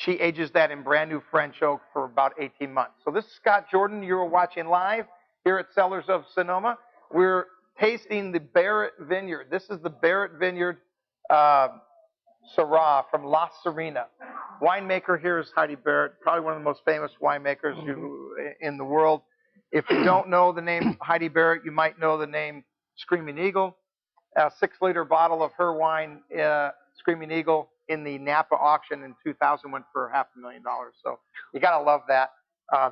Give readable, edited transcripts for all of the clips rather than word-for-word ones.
She ages that in brand new French oak for about 18 months. So this is Scott Jordan. You are watching live here at Cellars of Sonoma. We're tasting the Barrett Vineyard. This is the Barrett Vineyard Syrah from La Serena. Winemaker here is Heidi Barrett, probably one of the most famous winemakers in the world. If you don't know the name Heidi Barrett, you might know the name Screaming Eagle. A 6-liter bottle of her wine, Screaming Eagle, in the Napa auction in 2000 went for $500,000. So you gotta love that.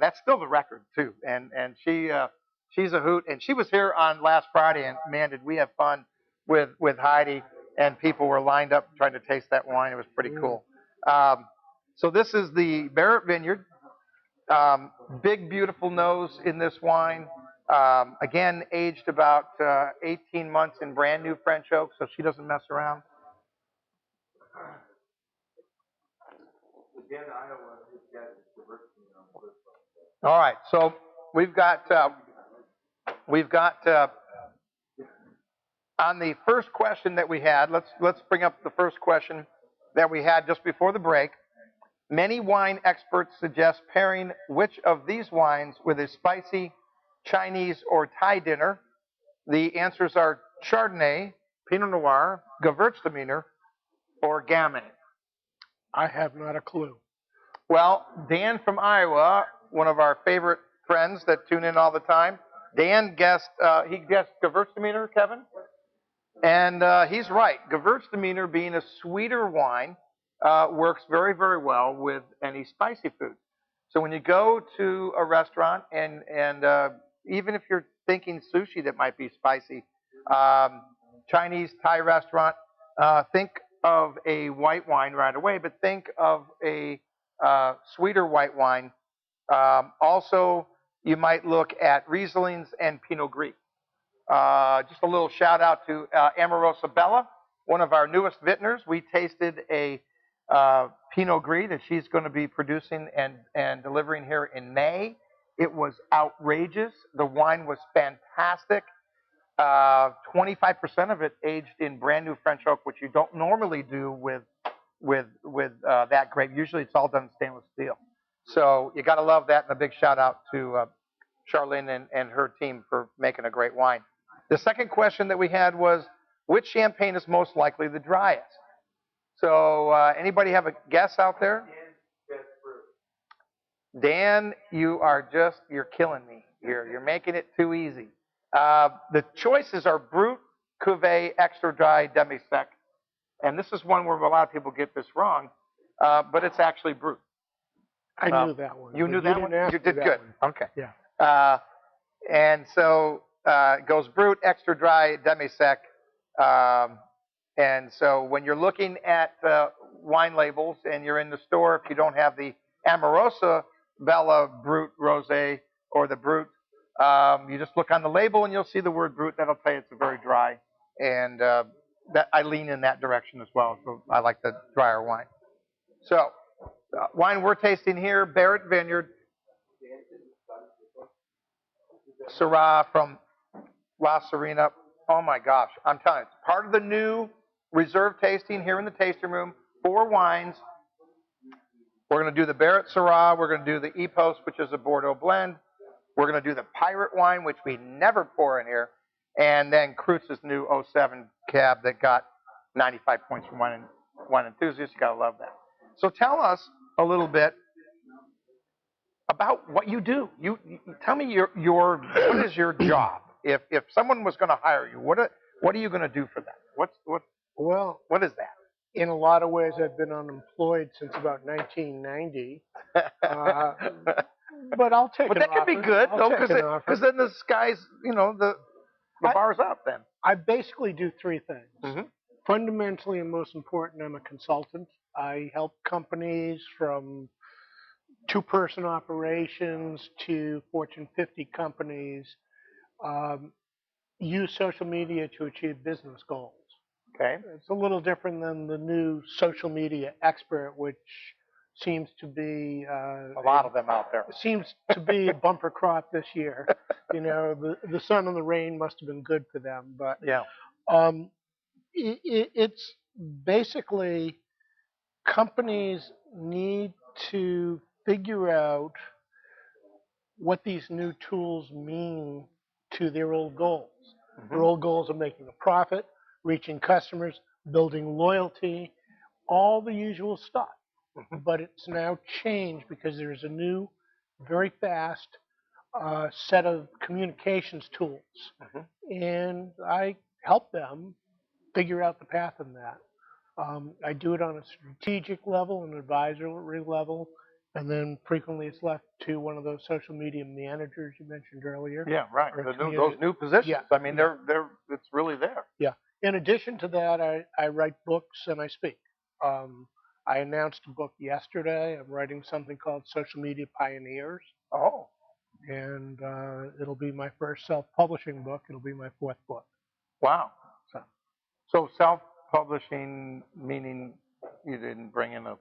That's still the record too. And she's a hoot. And she was here on last Friday, and man, did we have fun with Heidi. And people were lined up trying to taste that wine. It was pretty cool. So this is the Barrett Vineyard. Big, beautiful nose in this wine. Again, aged about 18 months in brand new French oak, so she doesn't mess around. All right, so we've got on the first question that we had. Let's bring up the first question that we had just before the break. Many wine experts suggest pairing which of these wines with a spicy Chinese or Thai dinner. The answers are Chardonnay, Pinot Noir, Gewürztraminer, or Gamay. I have not a clue. Well, Dan from Iowa, one of our favorite friends that tune in all the time, Dan guessed Gewürztraminer, Kevin? And he's right. Gewürztraminer, being a sweeter wine, works very, very well with any spicy food. So when you go to a restaurant, and even if you're thinking sushi that might be spicy, Chinese, Thai restaurant, think of a white wine right away, but think of a sweeter white wine. Also, you might look at Rieslings and Pinot Gris. Just a little shout out to Amorosa Bella, one of our newest vintners. We tasted a Pinot Gris that she's going to be producing and delivering here in May. It was outrageous. The wine was fantastic. 25% of it aged in brand new French oak, which you don't normally do with that grape. Usually it's all done in stainless steel. So you got to love that, and a big shout out to Charlene and her team for making a great wine. The second question that we had was, which champagne is most likely the driest? So anybody have a guess out there? Dan, you're killing me here. You're making it too easy. The choices are Brut, Cuvée, Extra Dry, Demi-Sec. And this is one where a lot of people get this wrong, but it's actually Brut. I knew that one. You knew that one? You did good. One. Okay. Yeah. And so it goes Brut, Extra Dry, Demi-Sec. And so when you're looking at wine labels and you're in the store, if you don't have the Amorosa Bella Brut Rosé or the Brut, you just look on the label and you'll see the word Brut. That'll tell you it's a very dry. And that I lean in that direction as well. So I like the drier wine. So wine we're tasting here, Barrett Vineyard, Syrah from La Serena. Oh my gosh, I'm telling you, it's part of the new reserve tasting here in the tasting room. 4 wines. We're going to do the Barrett Syrah. We're going to do the Epos, which is a Bordeaux blend. We're going to do the Pirate wine, which we never pour in here. And then Krutz's new 07 cab that got 95 points from Wine Enthusiast. You got to love that. So tell us a little bit about what you do. You tell me what is your job? If someone was going to hire you, what are you going to do for them? What is that? In a lot of ways, I've been unemployed since about 1990. But I'll take it. But that could be good, though, because then the sky's, the bar's up then. I basically do 3 things. Mm-hmm. Fundamentally and most important, I'm a consultant. I help companies from 2-person operations to Fortune 50 companies use social media to achieve business goals. Okay. It's a little different than the new social media expert, which seems to be a lot of them out there. Seems to be a bumper crop this year. The sun and the rain must have been good for them, but yeah, it's basically companies need to figure out what these new tools mean to their old goals. Their old goals are making a profit, reaching customers, building loyalty, all the usual stuff. But it's now changed because there's a new, very fast set of communications tools. And I help them figure out the path in that. I do it on a strategic level, an advisory level, and then frequently it's left to one of those social media managers you mentioned earlier. Yeah, right. or a Those new positions. Yeah, I mean, it's really there. yeah. In addition to that, I write books and I speak. Um, I announced a book yesterday. I'm writing something called Social Media Pioneers, Oh, and it'll be my first self-publishing book. It'll be my fourth book. wow. So, So self-publishing, meaning you didn't bring in a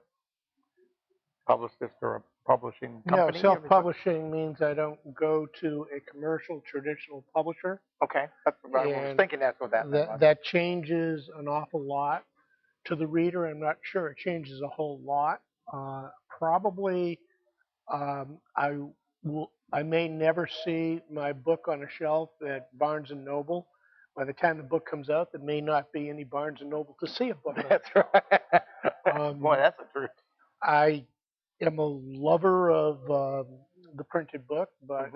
publicist or a publishing no, company? self-publishing means I don't go to a commercial, traditional publisher. Okay, that's what I was And thinking. That's what that meant. That changes an awful lot to the reader. I'm not sure it changes a whole lot. Probably I may never see my book on a shelf at Barnes and Noble. By the time the book comes out, there may not be any Barnes and Noble to see a book on. That's right. Boy, that's the truth. I am a lover of the printed book, but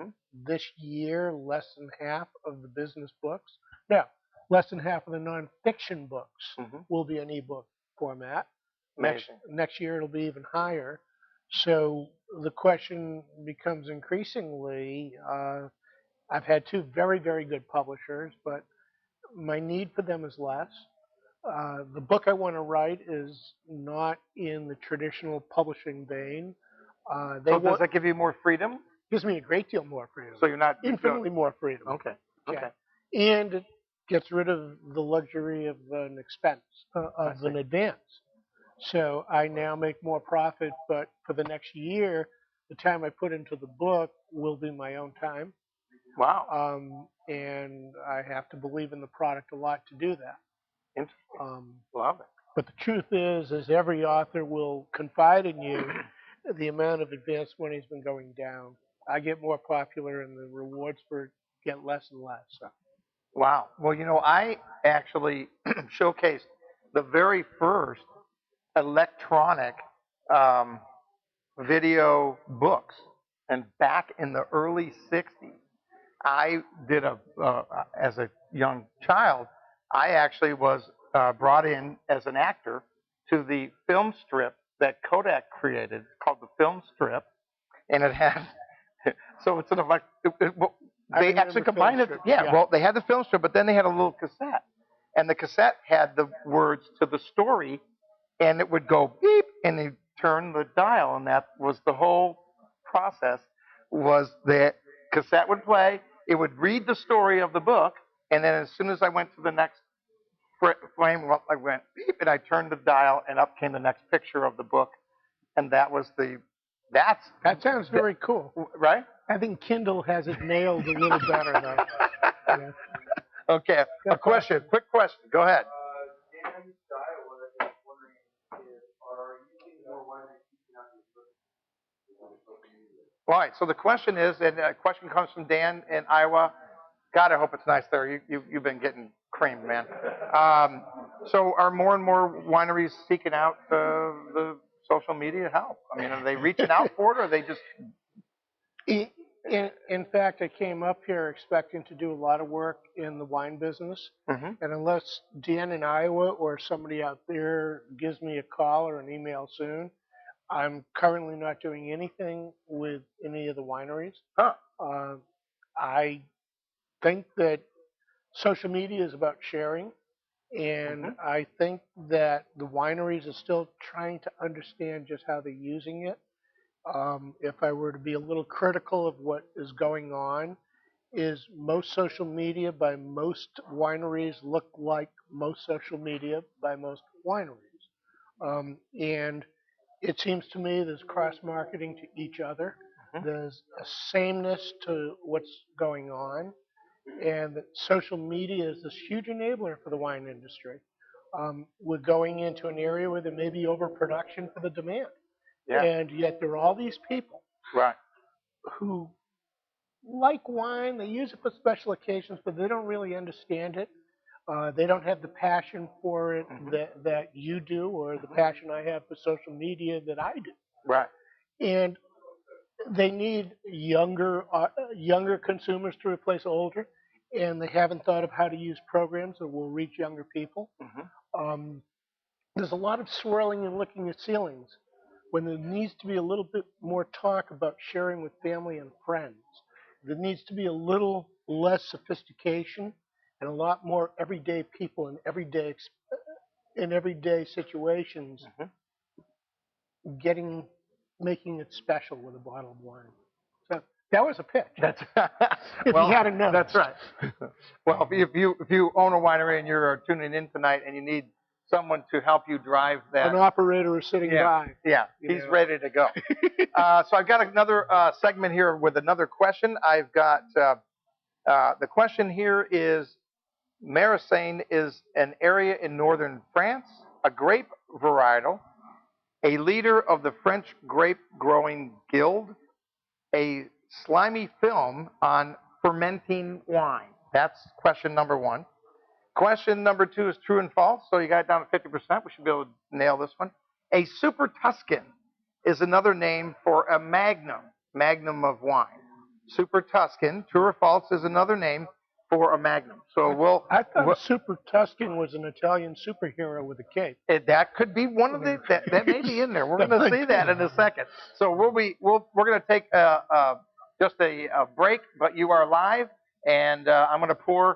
this year, less than half of the business books, no, less than half of the nonfiction books will be an ebook format. Next year, it'll be even higher. So the question becomes increasingly, I've had two very, very good publishers, but my need for them is less. The book I want to write is not in the traditional publishing vein. So does that give you more freedom? Gives me a great deal more freedom. So you're not infinitely more freedom. Okay. Okay. Yeah. And it gets rid of the luxury of an expense of an advance. So I now make more profit, but for the next year, the time I put into the book will be my own time. Wow. And I have to believe in the product a lot to do that. Interesting. Love it. But the truth is every author will confide in you, the amount of advance money has been going down. I get more popular, and the rewards for it get less and less. So. Wow. Well, I actually showcased the very first electronic video books, and back in the early '60s, I did as a young child, I actually was brought in as an actor to the film strip that Kodak created called the film strip, and it had so it's they actually combined it. Yeah, well, they had the film strip, but then they had a little cassette, and the cassette had the words to the story, and it would go beep, and they turn the dial, and that was the whole process. Was the cassette would play, it would read the story of the book, and then as soon as I went to the next frame, I went beep, and I turned the dial, and up came the next picture of the book, and that sounds very cool, right? I think Kindle has it nailed a little better though. Yeah. Okay, quick question. Go ahead. All right, so the question is, and a question comes from Dan in Iowa. God, I hope it's nice there. You've been getting creamed, man. So are more and more wineries seeking out the social media help? I mean, are they reaching out for it, or are they just... In fact, I came up here expecting to do a lot of work in the wine business. And unless Dan in Iowa or somebody out there gives me a call or an email soon, I'm currently not doing anything with any of the wineries. I think that social media is about sharing, and I think that the wineries are still trying to understand just how they're using it. If I were to be a little critical of what is going on, is most social media by most wineries look like most social media by most wineries. And it seems to me there's cross-marketing to each other. There's a sameness to what's going on, and that social media is this huge enabler for the wine industry. we're going into an area where there may be overproduction for the demand. Yeah. And yet there are all these people Right. who like wine, they use it for special occasions, but they don't really understand it. They don't have the passion for it that you do, or the passion I have for social media that I do. Right. And they need younger consumers to replace older, and they haven't thought of how to use programs that will reach younger people. Um, there's a lot of swirling and looking at ceilings when there needs to be a little bit more talk about sharing with family and friends. There needs to be a little less sophistication and a lot more everyday people in everyday situations making it special with a bottle of wine. So that was a pitch. That's If well, you hadn't known. that's right. Well, if you own a winery and you're tuning in tonight and you need someone to help you drive that, An operator is sitting by. Yeah, he's ready to go. So I've got another segment here with another question. I've got the question here is: Marassagne is an area in northern France, a grape varietal, a leader of the French Grape Growing Guild, a slimy film on fermenting wine. That's question number one. Question number two is true and false. So you got it down to 50%. We should be able to nail this one. A Super Tuscan is another name for a magnum of wine. Super Tuscan, true or false, is another name for a magnum. So I thought Super Tuscan was an Italian superhero with a cape. That could be one of the that may be in there. We're going to see that in a second. So we're going to take just a break, but you are live, and I'm going to pour